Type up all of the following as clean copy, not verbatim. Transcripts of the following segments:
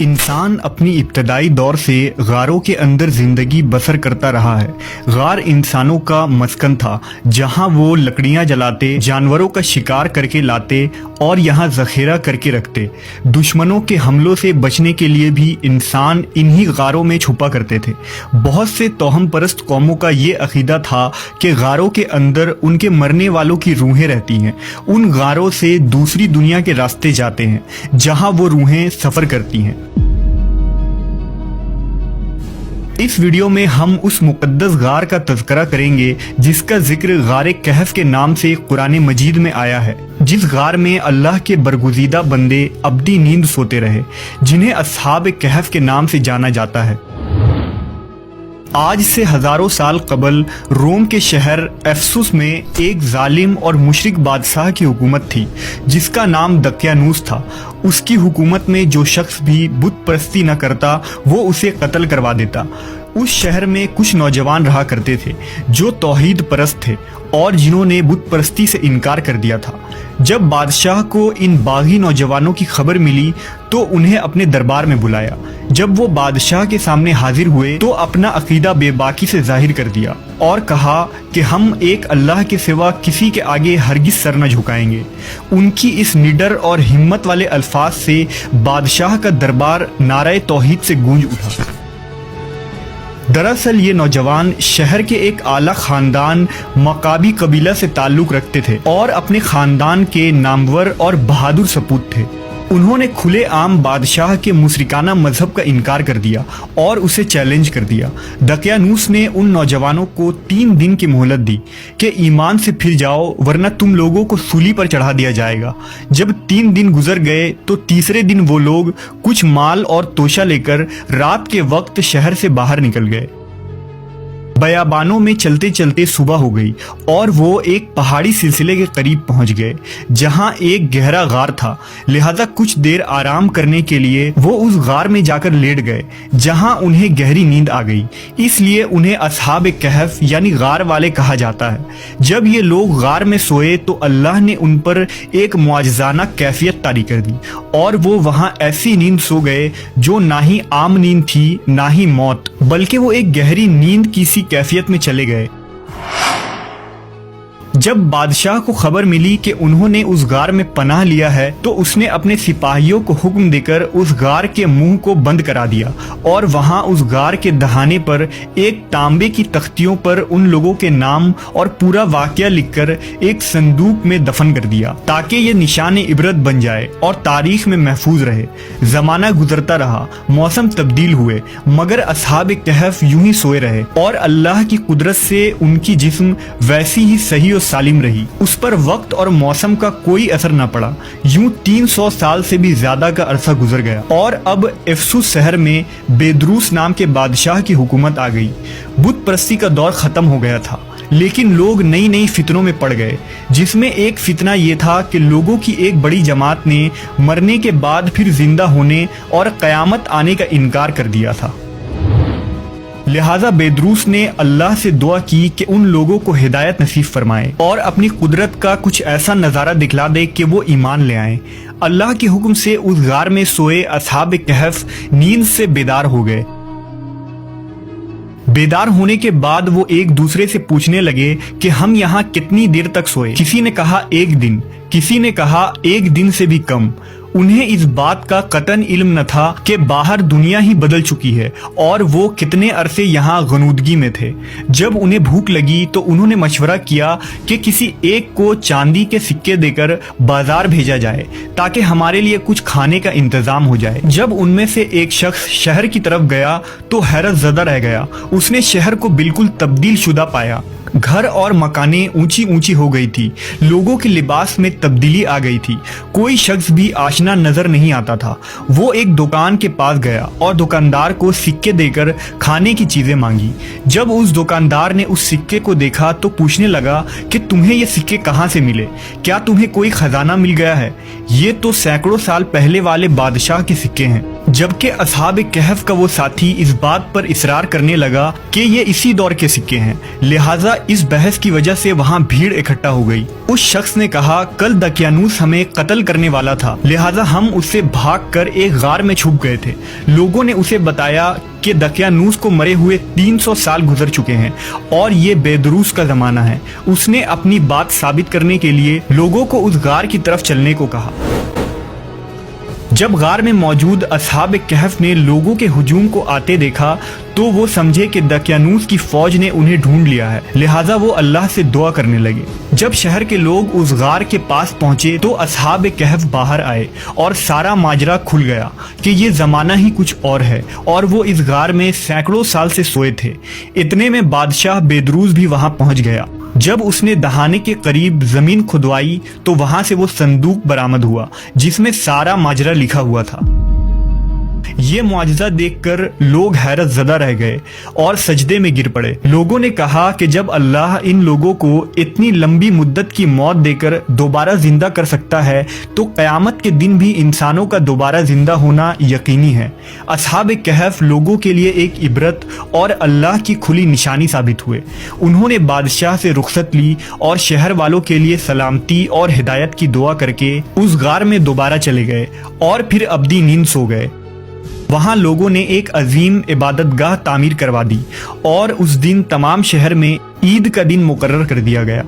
इंसान अपनी इब्तदाई दौर से गारों के अंदर ज़िंदगी बसर करता रहा है। गार इंसानों का मस्कन था, जहां वो लकड़ियां जलाते, जानवरों का शिकार करके लाते और यहां ज़ख़ीरा करके रखते। दुश्मनों के हमलों से बचने के लिए भी इंसान इन्हीं गारों में छुपा करते थे। बहुत से तोहम परस्त कौमों का ये अकीदा था कि गारों के अंदर उनके मरने वालों की रूहें रहती हैं। उन गारों से दूसरी दुनिया के रास्ते जाते हैं, जहां वो रूहें सफ़र करती हैं। इस वीडियो में हम उस मुक़द्दस गार का तज़किरा करेंगे जिसका जिक्र गार कहफ के नाम से कुरान मजीद में आया है, जिस गार में अल्लाह के बरगुज़ीदा बंदे अब्दी नींद सोते रहे, जिन्हें अस्हाब कहफ के नाम से जाना जाता है। आज से हज़ारों साल कबल रोम के शहर एफसुस में एक जालिम और मुशरिक बादशाह की हुकूमत थी, जिसका नाम दकियानूस था। उसकी हुकूमत में जो शख्स भी बुत परस्ती न करता, वो उसे कत्ल करवा देता। उस शहर में कुछ नौजवान रहा करते थे जो तौहीद परस्त थे और जिन्होंने बुत परस्ती से इनकार कर दिया था। जब बादशाह को इन बागी नौजवानों की खबर मिली तो उन्हें अपने दरबार में बुलाया। जब वो बादशाह के सामने हाजिर हुए तो अपना अकीदा बेबाकी से जाहिर कर दिया और कहा कि हम एक अल्लाह के सिवा किसी के आगे हरगिज सर न झुकाएंगे। उनकी इस निडर और हिम्मत वाले अल्फाज से बादशाह का दरबार नारे तौहीद से गूंज उठा। दरअसल ये नौजवान शहर के एक आला खानदान मकाबी कबीला से ताल्लुक़ रखते थे और अपने खानदान के नामवर और बहादुर सपूत थे। उन्होंने खुले आम बादशाह के मुशरिकाना मजहब का इनकार कर दिया और उसे चैलेंज कर दिया। दकियानूस ने उन नौजवानों को 3 दिन की मोहलत दी कि ईमान से फिर जाओ, वरना तुम लोगों को सूली पर चढ़ा दिया जाएगा। जब 3 दिन गुजर गए तो तीसरे दिन वो लोग कुछ माल और तोशा लेकर रात के वक्त शहर से बाहर निकल गए। बयाबानों में चलते चलते सुबह हो गई और वो एक पहाड़ी सिलसिले के करीब पहुंच गए, जहां एक गहरा गार था। लिहाजा कुछ देर आराम करने के लिए वो उस गार में जाकर लेट गए, जहां उन्हें गहरी नींद आ गई। इसलिए उन्हें अस्हाब कहफ यानी गार वाले कहा जाता है। जब ये लोग गार में सोए तो अल्लाह ने उन पर एक मुआजिज़ाना कैफियत तारी कर दी और वो वहां ऐसी नींद सो गए जो ना ही आम नींद थी ना ही मौत, बल्कि वो एक गहरी नींद की सी कैफियत में चले गए। जब बादशाह को खबर मिली कि उन्होंने उस गार में पनाह लिया है तो उसने अपने सिपाहियों को हुक्म देकर उस गार के मुंह को बंद करा दिया और वहां उस गार के दहाने पर एक तांबे की तख्तियों पर उन लोगों के नाम और पूरा वाकया लिखकर एक संदूक में दफन कर दिया, ताकि ये निशान इबरत बन जाए और तारीख में महफूज रहे। जमाना गुजरता रहा, मौसम तब्दील हुए, मगर अस्हाब कहफ यूं ही सोए रहे और अल्लाह की कुदरत से उनकी जिस्म वैसी ही सही सालिम रही। उस पर वक्त और मौसम का कोई असर न पड़ा। यूं 300 साल से भी ज्यादा का अरसा गुजर गया और अब एफसुस शहर में बेदरूस नाम के बादशाह की हुकूमत आ गई। बुत परस्ती का दौर खत्म हो गया था, लेकिन लोग नई नई फितनों में पड़ गए, जिसमें एक फितना ये था कि लोगों की एक बड़ी जमात ने मरने के बाद फिर जिंदा होने और कयामत आने का इनकार कर दिया था। लिहाजा बेदरूस ने अल्लाह से दुआ की कि उन लोगों को हिदायत नसीब फरमाए और अपनी कुदरत का कुछ ऐसा नज़ारा दिखला दे कि वो ईमान ले आए। अल्लाह के हुक्म से उस गार में सोए अस्हाब कहफ नींद से बेदार हो गए। बेदार होने के बाद वो एक दूसरे से पूछने लगे कि हम यहाँ कितनी देर तक सोए। किसी ने कहा 1 दिन, किसी ने कहा 1 दिन से भी कम। उन्हें इस बात का कतन इल्म न था कि बाहर दुनिया ही बदल चुकी है और वो कितने अरसे यहाँ गनूदगी में थे। जब उन्हें भूख लगी तो उन्होंने मशवरा किया कि किसी एक को चांदी के सिक्के देकर बाजार भेजा जाए ताकि हमारे लिए कुछ खाने का इंतजाम हो जाए। जब उनमें से एक शख्स शहर की तरफ गया तो हैरत ज़दा रह गया। उसने शहर को बिल्कुल तब्दील शुदा पाया। घर और मकानें ऊंची ऊंची हो गई थी, लोगों के लिबास में तब्दीली आ गई थी, कोई शख्स भी आशना नजर नहीं आता था। वो एक दुकान के पास गया और दुकानदार को सिक्के देकर खाने की चीजें मांगी। जब उस दुकानदार ने उस सिक्के को देखा तो पूछने लगा कि तुम्हें ये सिक्के कहाँ से मिले, क्या तुम्हें कोई खजाना मिल गया है? ये तो सैकड़ों साल पहले वाले बादशाह के सिक्के हैं। जबकि अस्हाब कहफ का वो साथी इस बात पर इसरार करने लगा कि ये इसी दौर के सिक्के हैं। लिहाजा इस बहस की वजह से वहाँ भीड़ इकट्ठा हो गई। उस शख्स ने कहा, कल दकियानूस हमें कत्ल करने वाला था, लिहाजा हम उससे भागकर एक गार में छुप गए थे। लोगों ने उसे बताया कि दकियानूस को मरे हुए 300 साल गुजर चुके हैं और ये बेदरूस का जमाना है। उसने अपनी बात साबित करने के लिए लोगों को उस गार की तरफ चलने को कहा। जब गार में मौजूद असहाब कहफ ने लोगों के हुजूम को आते देखा तो वो समझे कि दकियानूस की फौज ने उन्हें ढूंढ लिया है, लिहाजा वो अल्लाह से दुआ करने लगे। जब शहर के लोग उस गार के पास पहुंचे तो असहाब कहफ बाहर आए और सारा माजरा खुल गया कि ये जमाना ही कुछ और है और वो इस गार में सैकड़ों साल से सोए थे। इतने में बादशाह बेदरूस भी वहां पहुंच गया। जब उसने दहाने के करीब जमीन खुदवाई तो वहां से वो संदूक बरामद हुआ जिसमें सारा माजरा लिखा हुआ था। ये मुआजिजा देखकर लोग हैरत ज़दा रह गए और सजदे में गिर पड़े। लोगों ने कहा कि जब अल्लाह इन लोगों को इतनी लंबी मुद्दत की मौत देकर दोबारा जिंदा कर सकता है तो क़यामत के दिन भी इंसानों का दोबारा जिंदा होना यकीनी है। असहाब कहफ लोगों के लिए एक इबरत और अल्लाह की खुली निशानी साबित हुए। उन्होंने बादशाह से रुखसत ली और शहर वालों के लिए सलामती और हिदायत की दुआ करके उस गार में दोबारा चले गए और फिर अब्दी नींद सो गए। वहां लोगों ने एक अजीम इबादतगाह तामीर करवा दी और उस दिन तमाम शहर में ईद का दिन मुकर्रर कर दिया गया।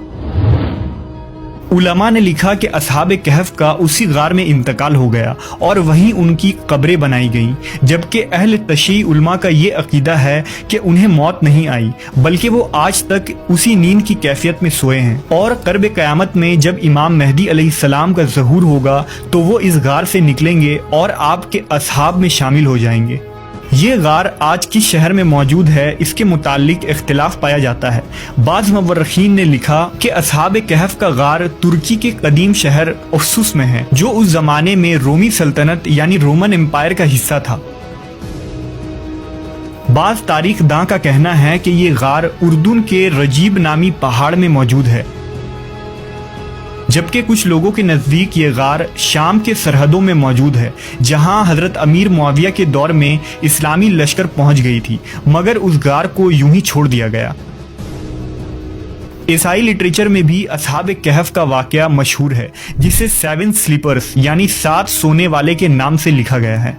उलमा ने लिखा कि असहाब कहफ का उसी गार में इंतकाल हो गया और वहीं उनकी कब्रें बनाई गईं, जबकि अहले तशय्युअ उलमा का ये अकीदा है कि उन्हें मौत नहीं आई बल्कि वो आज तक उसी नींद की कैफियत में सोए हैं और क़र्ब क़यामत में जब इमाम मेहदी अलैहिस्सलाम का ज़हूर होगा तो वो इस गार से निकलेंगे और आपके असहाब में शामिल हो जाएंगे। ये गार आज किस शहर में मौजूद है इसके मुतालिक इख्तिलाफ पाया जाता है। बाज़ मुवर्रिखीन ने लिखा कि असहाब कहफ का गार तुर्की के कदीम शहर उफ्सुस में है जो उस जमाने में रोमी सल्तनत यानी रोमन एम्पायर का हिस्सा था। बाज़ तारीख दां का कहना है कि ये गार उर्दून के रजीब नामी पहाड़ में मौजूद है, जबकि कुछ लोगों के नज़दीक ये गार शाम के सरहदों में मौजूद है जहां हज़रत अमीर मुआविया के दौर में इस्लामी लश्कर पहुंच गई थी, मगर उस गार को यूं ही छोड़ दिया गया। ईसाई लिटरेचर में भी असहाब कहफ का वाक़या मशहूर है जिसे 7 स्लीपर्स यानी 7 सोने वाले के नाम से लिखा गया है।